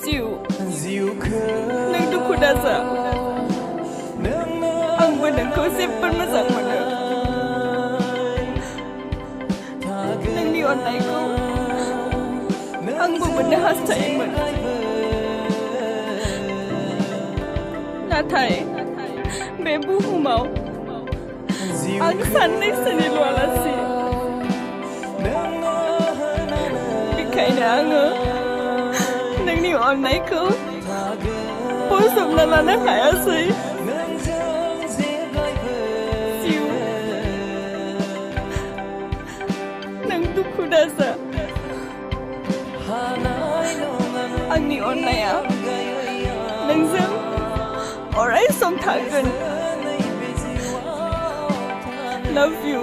जिउ नों दुखु दाजा आंबो नोंखौ जोबोद मोजां मोनो नोंनि अननायखौ आंबो मोननो हास्थायोमोन नाथाय बे बुहुमाव आं साननैसोनिल' आलासि बेखायनो आङो नोंनि अननायखौ बजबना लानो हायासै जिउ नों दुखु दाजा आंनि अननाया नोंजों अराय सम थागोन Love you